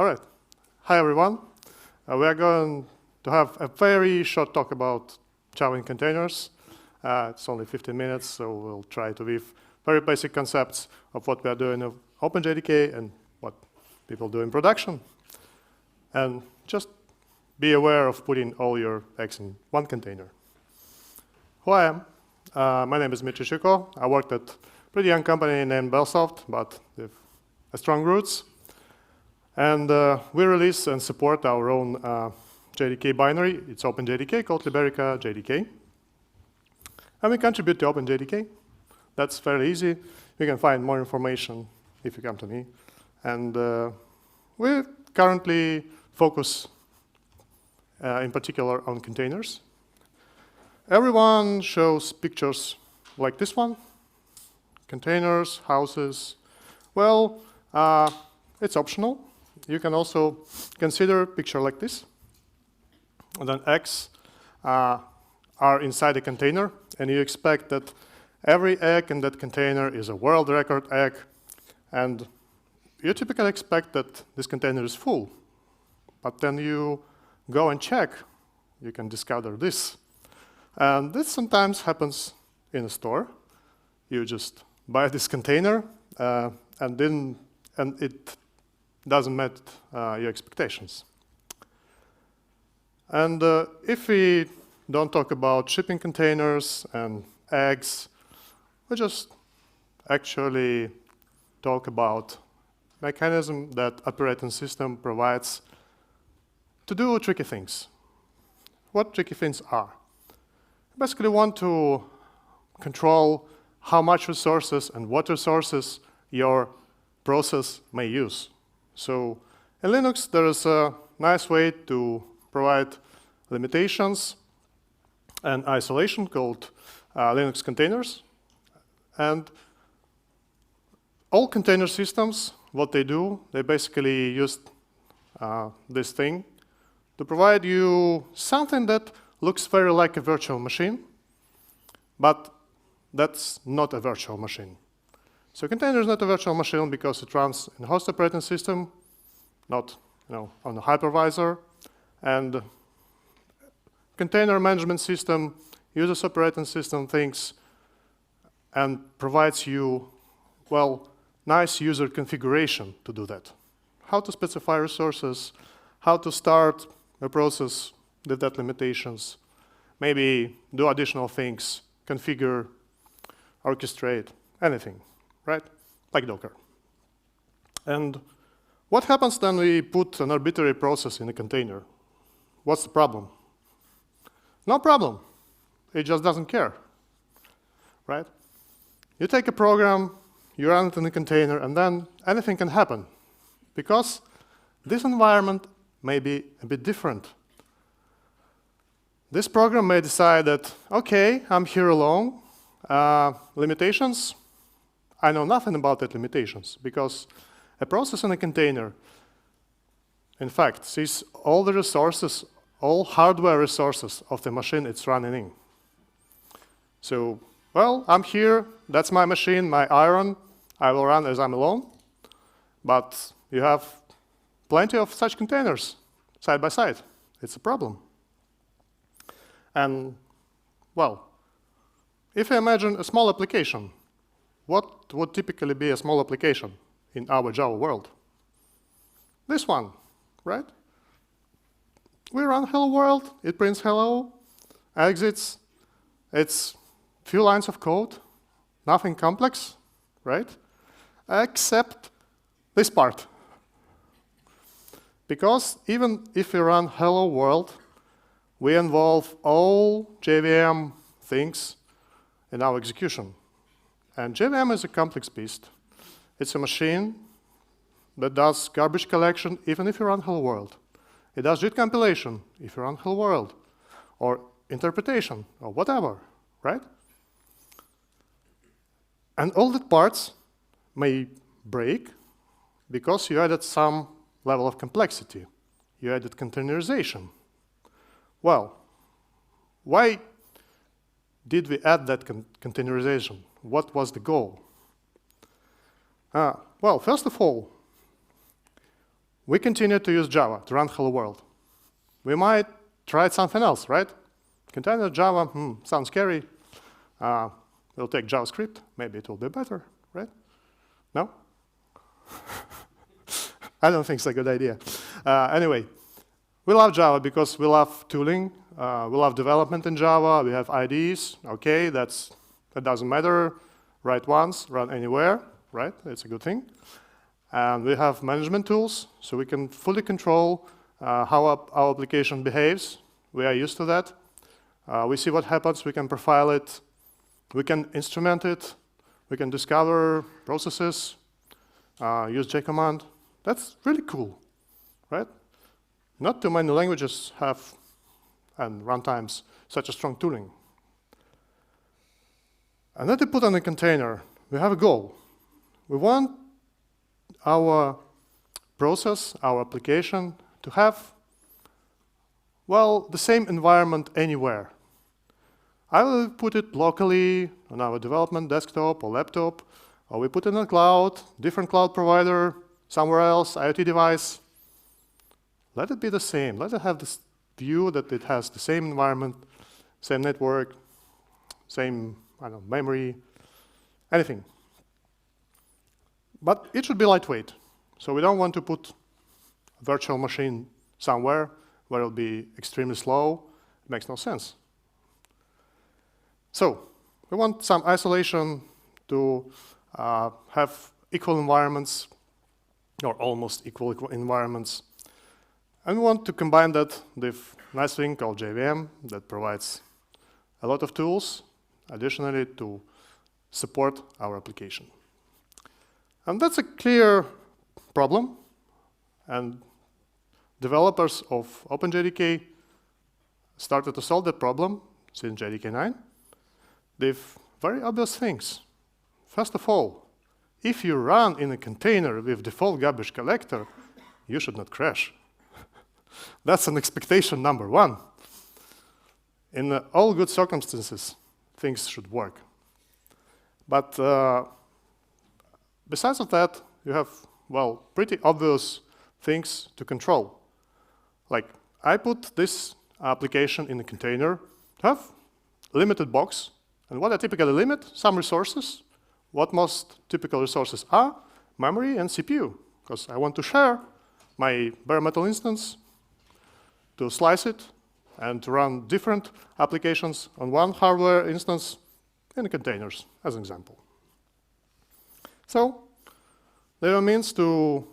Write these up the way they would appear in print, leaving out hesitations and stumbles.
All right. Hi, everyone. We are going to have a very short talk about Java in containers. It's only 15 minutes, so we'll try to weave very basic concepts of what we are doing in OpenJDK and what people do in production. And just be aware of putting all your eggs in one container. Who I am? My name is Dmitry Chuyko. I worked at a pretty young company named Bellsoft, but with strong roots. And we release and support our own JDK binary. It's OpenJDK called Liberica JDK. And we contribute to OpenJDK. That's fairly easy. You can find more information if you come to me. And we currently focus in particular on containers. Everyone shows pictures like this one. Containers, houses. Well, it's optional. You can also consider a picture like this. And then eggs are inside a container, and you expect that every egg in that container is a world record egg, and you typically expect that this container is full. But then you go and check, you can discover this. And this sometimes happens in a store. You just buy this container, and it doesn't meet your expectations. And if we don't talk about shipping containers and eggs, we just actually talk about mechanism that operating system provides to do tricky things. What tricky things are? You basically want to control how much resources and what resources your process may use. So in Linux, there is a nice way to provide limitations and isolation called Linux containers. And all container systems, what they do, they basically use this thing to provide you something that looks very like a virtual machine, but that's not a virtual machine. So a container is not a virtual machine because it runs in a host operating system, not on a hypervisor. And container management system uses operating system things and provides you, well, nice user configuration to do that. How to specify resources, how to start a process with that limitations, maybe do additional things, configure, orchestrate, anything, right? Like Docker. And what happens then we put an arbitrary process in a container? What's the problem? No problem. It just doesn't care, right? You take a program, you run it in a container, and then anything can happen because this environment may be a bit different. This program may decide that, okay, I'm here alone. Limitations, I know nothing about that limitations because a process in a container, in fact, sees all the resources, all hardware resources of the machine it's running in. So, well, I'm here, that's my machine, my iron, I will run as I'm alone, but you have plenty of such containers side by side. It's a problem. And, well, if you imagine a small application, what would typically be a small application in our Java world? This one, right? We run hello world, it prints hello, exits, it's few lines of code, nothing complex, right? Except this part. Because even if we run hello world, we involve all JVM things in our execution. And JVM is a complex beast. It's a machine that does garbage collection even if you run hello world. It does JIT compilation if you run hello world, or interpretation, or whatever, right? And all the parts may break because you added some level of complexity. You added containerization. Well, why did we add that containerization? What was the goal? Well, first of all, we continue to use Java to run hello world. We might try something else, right? Container Java, sounds scary. We'll take JavaScript, maybe it will be better, right? No? I don't think it's a good idea. Anyway, we love Java because we love tooling, we love development in Java, we have IDEs, okay, that doesn't matter. Write once, run anywhere, right? It's a good thing. And we have management tools, so we can fully control how our application behaves. We are used to that. We see what happens, we can profile it, we can instrument it, we can discover processes, use JCommand. That's really cool, right? Not too many languages have, and runtimes, such a strong tooling. And then to put on a container, we have a goal. We want our process, our application, to have, well, the same environment anywhere. I will put it locally on our development desktop or laptop, or we put it in the cloud, different cloud provider, somewhere else, IoT device. Let it be the same. Let it have this view that it has the same environment, same network, same, I don't know, memory, anything. But it should be lightweight. So we don't want to put a virtual machine somewhere where it'll be extremely slow. It makes no sense. So we want some isolation to have equal environments, or almost equal environments. And we want to combine that with a nice thing called JVM that provides a lot of tools, additionally, to support our application. And that's a clear problem. And developers of OpenJDK started to solve that problem since JDK 9. They've very obvious things. First of all, if you run in a container with default garbage collector, you should not crash. That's an expectation number one. In all good circumstances, things should work. But besides of that, you have, well, pretty obvious things to control. Like, I put this application in a container to have limited box. And what I typically limit? Some resources. What most typical resources are? Memory and CPU, because I want to share my bare metal instance, to slice it, and to run different applications on one hardware instance in containers, as an example. So there are means to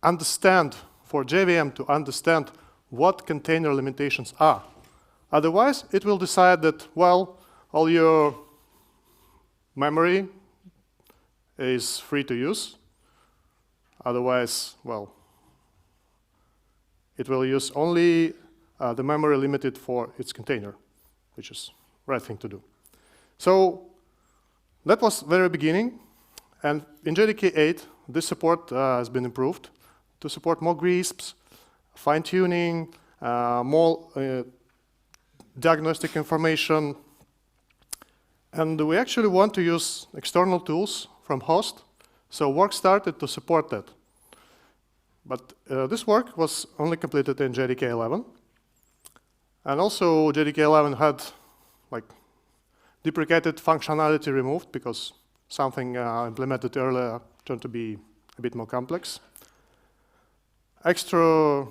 understand, for JVM to understand what container limitations are. Otherwise, it will decide that, well, all your memory is free to use. Otherwise, well, it will use only the memory limited for its container, which is the right thing to do. So that was very beginning. And in JDK 8, this support has been improved to support more GRISPs, fine-tuning, more diagnostic information. And we actually want to use external tools from host. So work started to support that. But this work was only completed in JDK 11. And also JDK 11 had like deprecated functionality removed because something implemented earlier turned to be a bit more complex. Extra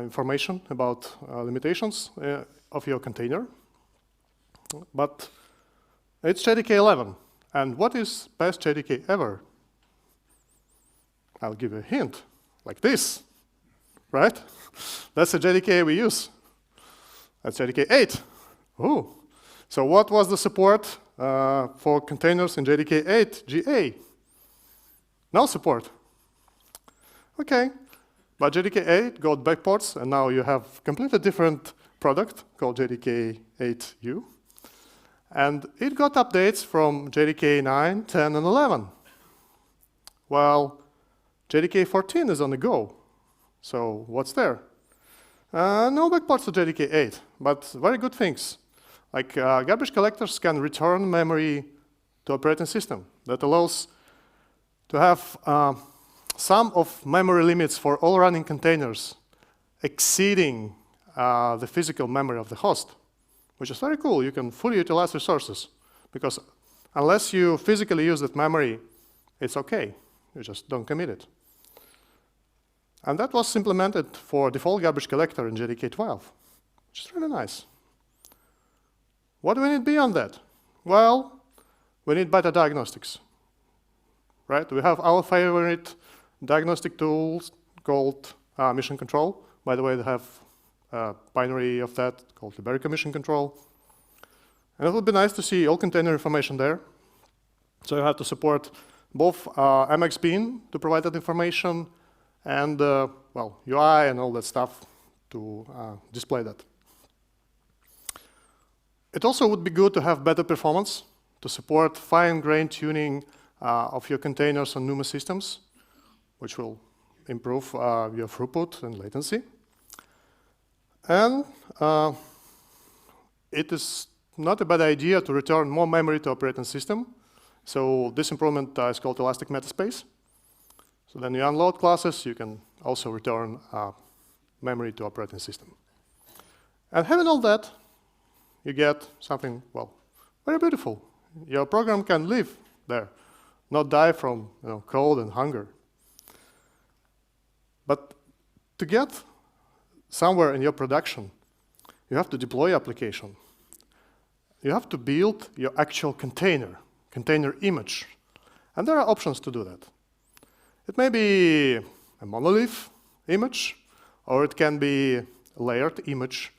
information about limitations of your container. But it's JDK 11. And what is best JDK ever? I'll give you a hint. Like this, right? That's the JDK we use. That's JDK 8. Ooh. So what was the support for containers in JDK 8 GA? No support. OK. But JDK 8 got backports, and now you have completely different product called JDK 8U. And it got updates from JDK 9, 10, and 11. Well, JDK 14 is on the go. So what's there? No backports to JDK 8, but very good things. Like garbage collectors can return memory to operating system. That allows to have sum of memory limits for all running containers exceeding the physical memory of the host, which is very cool. You can fully utilize resources, because unless you physically use that memory, it's okay. You just don't commit it. And that was implemented for default garbage collector in JDK 12, which is really nice. What do we need beyond that? Well, we need better diagnostics, right? We have our favorite diagnostic tools called mission control. By the way, they have a binary of that called Liberica mission control. And it would be nice to see all container information there. So you have to support both MX bean to provide that information and well, UI and all that stuff to display that. It also would be good to have better performance to support fine-grained tuning of your containers on NUMA systems, which will improve your throughput and latency. And it is not a bad idea to return more memory to operating system. So this improvement is called elastic metaspace. So then you unload classes, you can also return memory to operating system. And having all that, you get something, well, very beautiful. Your program can live there, not die from cold and hunger. But to get somewhere in your production, you have to deploy your application. You have to build your actual container image. And there are options to do that. It may be a monolith image, or it can be a layered image,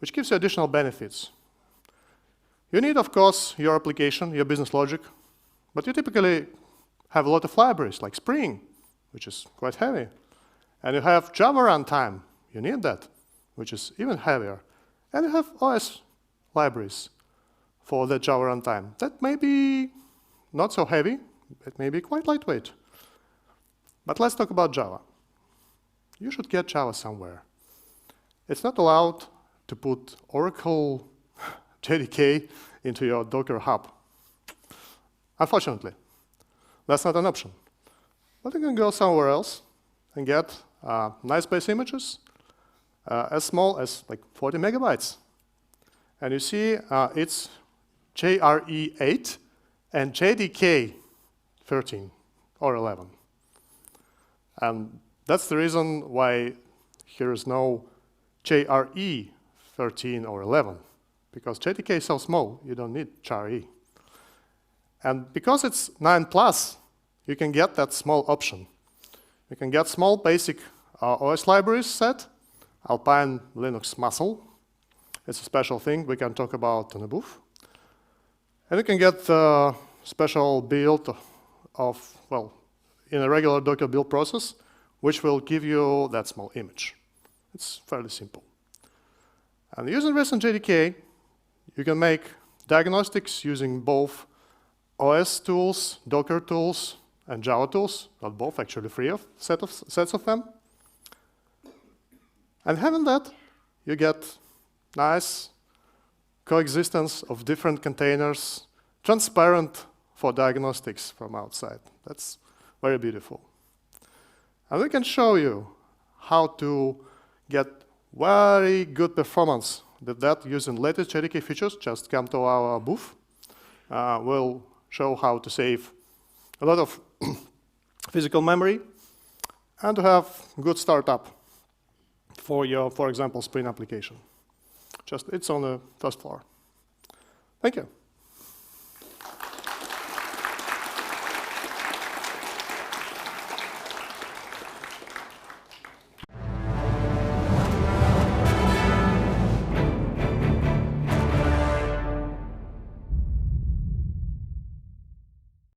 which gives you additional benefits. You need, of course, your application, your business logic, but you typically have a lot of libraries, like Spring, which is quite heavy. And you have Java runtime. You need that, which is even heavier. And you have OS libraries for the Java runtime. That may be not so heavy. It may be quite lightweight. But let's talk about Java. You should get Java somewhere. It's not allowed to put Oracle JDK into your Docker hub. Unfortunately, that's not an option. But you can go somewhere else and get nice base images as small as like 40 megabytes. And you see it's JRE8 and JDK 13 or 11. And that's the reason why here is no JRE 13 or 11, because JDK is so small, you don't need JRE. And because it's 9+, you can get that small option. You can get small basic OS libraries set, Alpine Linux Muscle. It's a special thing we can talk about in a booth. And you can get a special build of, well, in a regular Docker build process, which will give you that small image. It's fairly simple. And using recent JDK, you can make diagnostics using both OS tools, Docker tools, and Java tools, not both, actually three sets of them. And having that, you get nice coexistence of different containers, transparent for diagnostics from outside. That's very beautiful. And we can show you how to get very good performance with that using latest JDK features. Just come to our booth. We'll show how to save a lot of physical memory and to have good startup for your, for example, Spring application. Just it's on the first floor. Thank you.